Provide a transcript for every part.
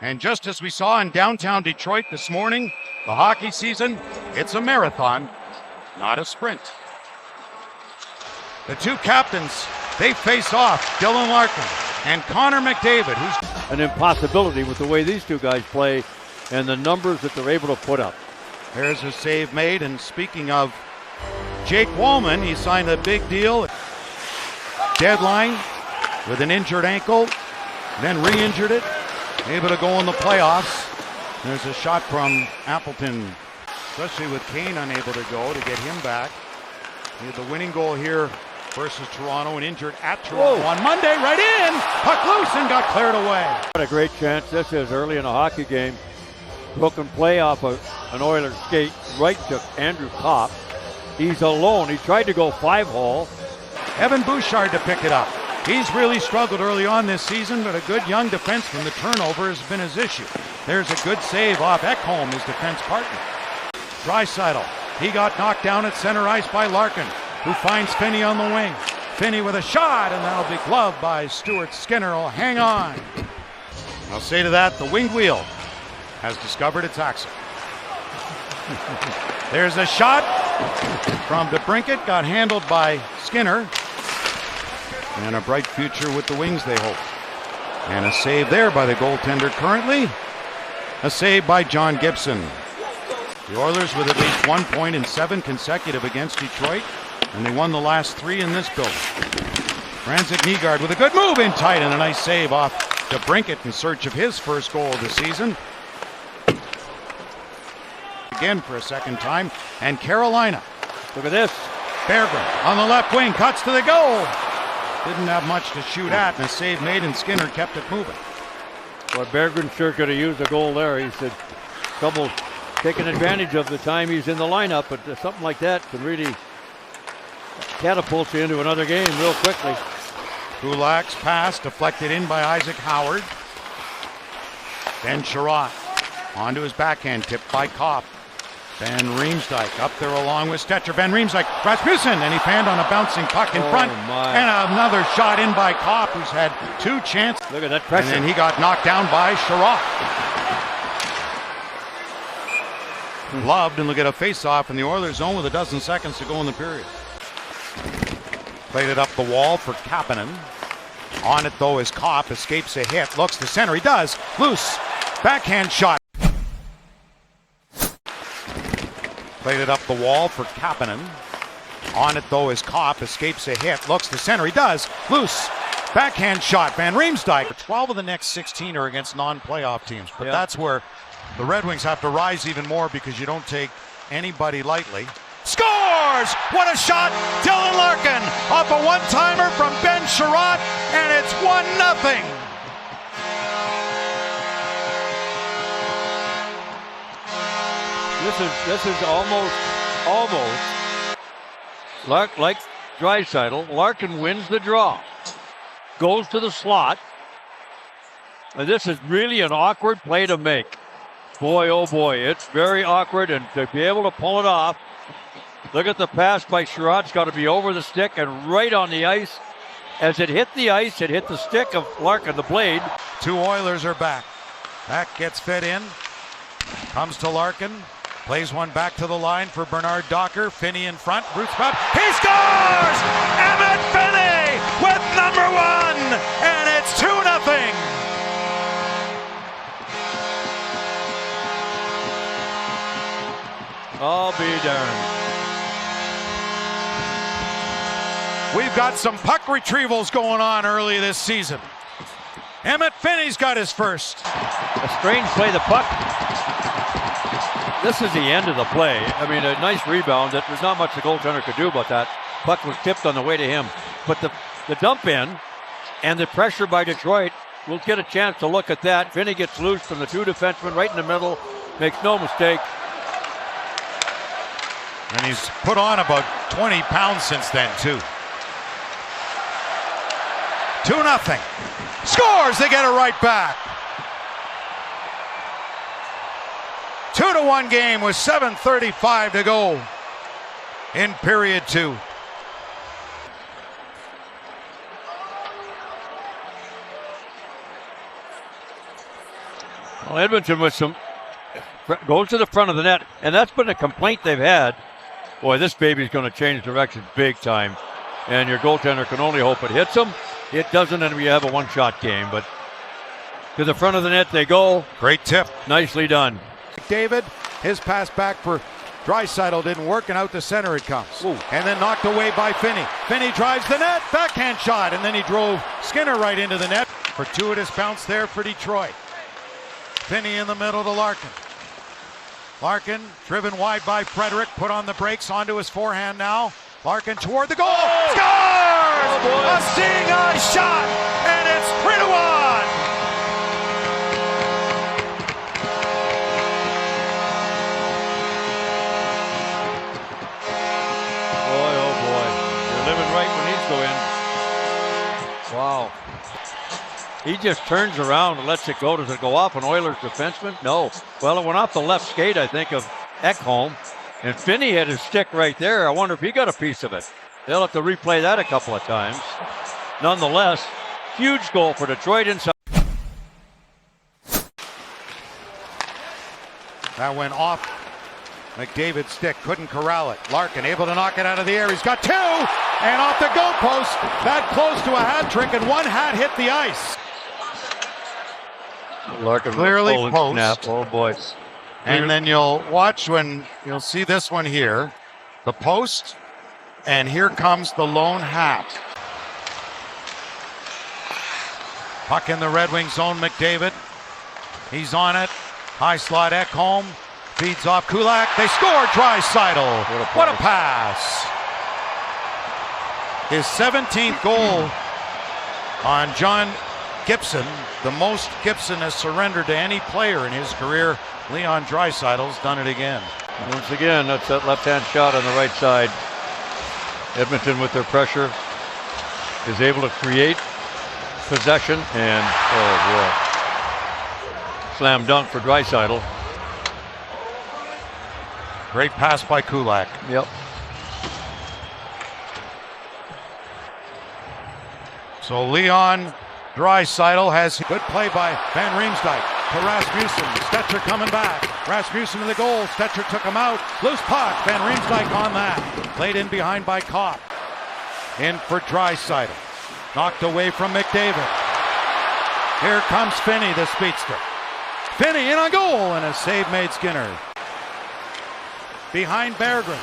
And just as we saw in downtown Detroit this morning, the hockey season, it's a marathon, not a sprint. The two captains, they face off, Dylan Larkin and Connor McDavid, who's an impossibility with the way these two guys play and the numbers that they're able to put up. There's a save made, and speaking of Jake Walman, he signed a big deal. Deadline with an injured ankle, then re-injured it, able to go in the playoffs. There's a shot from Appleton, especially with Kane unable to go, to get him back. He had the winning goal here versus Toronto, and injured at Toronto on Monday, right in, puck loose and got cleared away. What a great chance this is early in a hockey game. Broken play off an Oilers skate right to Andrew Kopp. He's alone. He tried to go 5-hole. Evan Bouchard to pick it up. He's really struggled early on this season, but a good young defenseman. The turnover has been his issue. There's a good save off Ekholm, his defense partner. Draisaitl, he got knocked down at center ice by Larkin, who finds Finney on the wing. Finney with a shot, and that'll be gloved by Stuart Skinner. Will hang on. I'll say to that, the winged wheel has discovered its axle. There's a shot from DeBrincat, got handled by Skinner. And a bright future with the Wings, they hope. And a save there by the goaltender currently. A save by John Gibson. The Oilers with at least 1 point in 7 consecutive against Detroit, and they won the last 3 in this building. Franzik Nygaard with a good move in tight, and a nice save off DeBrincat in search of his first goal of the season. Again for a second time, and Carolina. Look at this. Berggren on the left wing, cuts to the goal. Didn't have much to shoot at, and a save made, and Skinner kept it moving. Well, Berggren sure could have used a goal there. He's had trouble taking advantage of the time he's in the lineup, but something like that can really catapult you into another game real quickly. Kulak's pass deflected in by Isaac Howard. Ben Sherratt onto his backhand, tipped by Kopp. Van Riemsdyk up there along with Stetcher. Van Riemsdyk, Rasmussen, and he fanned on a bouncing puck in front. And another shot in by Kopp, who's had 2 chances. Look at that pressure. And then he got knocked down by Sherratt. Gloved, and look at a face-off in the Oilers zone with 12 seconds to go in the period. Played it up the wall for Kapanen. On it though is Kopp, escapes a hit, looks to center, he does. Loose, backhand shot. Played it up the wall for Kapanen. On it though is Kopp, escapes a hit, looks to center, he does. Loose, backhand shot, Van Riemsdyk. 12 of the next 16 are against non-playoff teams, but that's where the Red Wings have to rise even more, because you don't take anybody lightly. Scores! What a shot! Dylan Larkin off a one-timer from Ben Sherratt, and it's 1-0. This is almost like Draisaitl. Larkin wins the draw, goes to the slot, and this is really an awkward play to make. Boy, oh boy, it's very awkward, and to be able to pull it off. Look at the pass by Sherratt. It's got to be over the stick and right on the ice. As it hit the ice, it hit the stick of Larkin, the blade. 2 Oilers are back. That gets fed in. Comes to Larkin. Plays one back to the line for Bernard Docker. Finney in front. Roots up. He scores! Emmett Finney with number 1, and it's 2-0. I'll be darned. We've got some puck retrievals going on early this season. Emmett Finney's got his first. A strange play, the puck. This is the end of the play. I mean, a nice rebound. There's not much the goaltender could do about that. Puck was tipped on the way to him. But the dump in and the pressure by Detroit, we'll get a chance to look at that. Finney gets loose from the 2 defensemen right in the middle. Makes no mistake. And he's put on about 20 pounds since then, too. 2-0. Scores! They get it right back. 2-1 game with 7:35 to go in period 2. Well, Edmonton with some goes to the front of the net, and that's been a complaint they've had. Boy, this baby's going to change direction big time, and your goaltender can only hope it hits him. It doesn't, and we have a one-shot game, but to the front of the net they go. Great tip. Nicely done. David, his pass back for Draisaitl didn't work, and out to center it comes. Ooh. And then knocked away by Finney. Finney drives the net, backhand shot, and then he drove Skinner right into the net. Fortuitous bounce there for Detroit. Finney in the middle to Larkin. Larkin driven wide by Frederick, put on the brakes onto his forehand now. Larkin toward the goal, scores! A seeing eye shot, and it's 3-1. Boy, oh boy. You're living right when these go in. Wow. He just turns around and lets it go. Does it go off an Oilers defenseman? No. Well, it went off the left skate, I think, of Ekholm. And Finney had his stick right there. I wonder if he got a piece of it. They'll have to replay that a couple of times. Nonetheless, huge goal for Detroit inside. That went off McDavid's stick, couldn't corral it. Larkin able to knock it out of the air. He's got two, and off the goal post. That close to a hat trick, and one hat hit the ice. Larkin Clearly post. Snap. Oh boy. And then you'll watch when you'll see this one here, the post, and here comes the lone hat. Puck in the Red Wing zone, McDavid. He's on it. High slot, Ekholm. Feeds off Kulak. They score. Draisaitl. What a pass. His 17th goal on John Gibson. The most Gibson has surrendered to any player in his career. Leon Draisaitl's done it again. Once again, that's that left-hand shot on the right side. Edmonton with their pressure is able to create possession, and oh boy, slam dunk for Draisaitl. Great pass by Kulak. Yep. So Leon Draisaitl has good play by Van Riemsdyk to Rasmussen. Stetcher coming back. Rasmussen to the goal. Stetcher took him out. Loose puck. Van Riemsdyk on that. Played in behind by Kopp. In for Draisaitl. Knocked away from McDavid. Here comes Finney, the speedster. Finney in on goal, and a save made Skinner. Behind Berggren.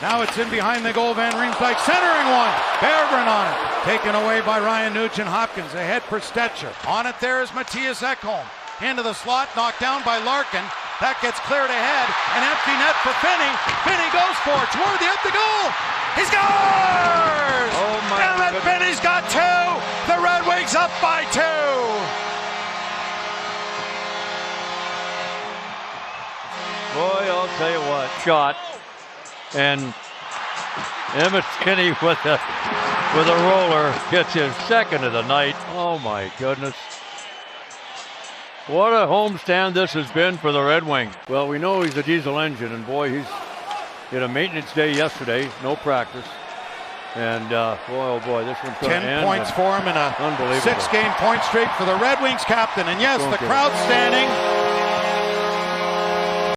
Now it's in behind the goal. Van Riemsdyk centering one. Berggren on it. Taken away by Ryan Nugent-Hopkins. Ahead for Stetcher. On it there is Matthias Ekholm. Into the slot. Knocked down by Larkin. That gets cleared ahead. An empty net for Finney. Finney goes for it. Toward the empty goal. He scores! Oh my And then goodness. Finney's got two. The Red Wings up by two. Boy, I'll tell you what, shot. And Emmett Kinney with a roller gets his second of the night. Oh my goodness. What a homestand this has been for the Red Wings. Well, we know he's a diesel engine, and boy, he had a maintenance day yesterday, no practice. And boy, oh boy, this one's going to 10 end. points for him in a Unbelievable. 6-game point streak for the Red Wings captain. And yes, the crowd standing